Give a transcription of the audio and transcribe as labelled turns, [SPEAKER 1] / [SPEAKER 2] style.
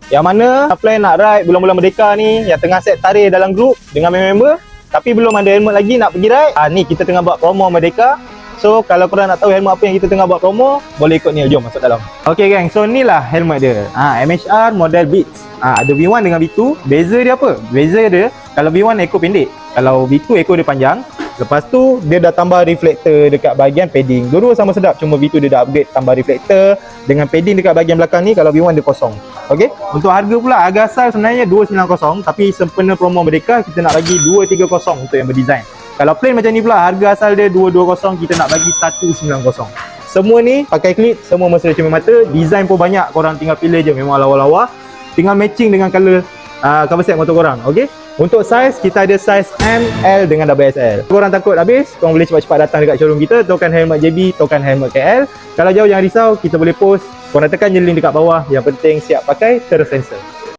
[SPEAKER 1] Yang mana plan nak ride bulan-bulan Merdeka ni, yang tengah set tarikh dalam grup dengan member, tapi belum ada helmet lagi nak pergi ride. Ni kita tengah buat promo Merdeka. So kalau korang nak tahu helmet apa yang kita tengah buat promo, boleh ikut ni, jom masuk dalam. Okay gang, so ni lah helmet dia. MHR model Beats. Ada V1 dengan V2. Beza dia apa? Beza dia, kalau V1 ekor pendek, kalau V2 ekor dia panjang. Lepas tu dia dah tambah reflektor dekat bahagian padding. Dua-dua sama sedap, cuma V2 dia dah upgrade tambah reflektor dengan padding dekat bahagian belakang ni. Kalau V1 dia kosong. Okey, untuk harga pula, harga asal sebenarnya 290, tapi sempena promo Merdeka kita nak bagi 230 untuk yang berdesign. Kalau plain macam ni pula, harga asal dia 220, kita nak bagi 190. Semua ni pakai klip, semua mesra cermin mata, design pun banyak, korang tinggal pilih je, memang lawa-lawa. Tinggal matching dengan color cover set motor korang. Okey. Untuk saiz, kita ada saiz M, L dengan XL. Korang takut habis, korang boleh cepat-cepat datang dekat showroom kita, token helmet JB, token helmet KL. Kalau jauh jangan risau, kita boleh post. Korang tekan je link dekat bawah. Yang penting siap pakai, terus sensor.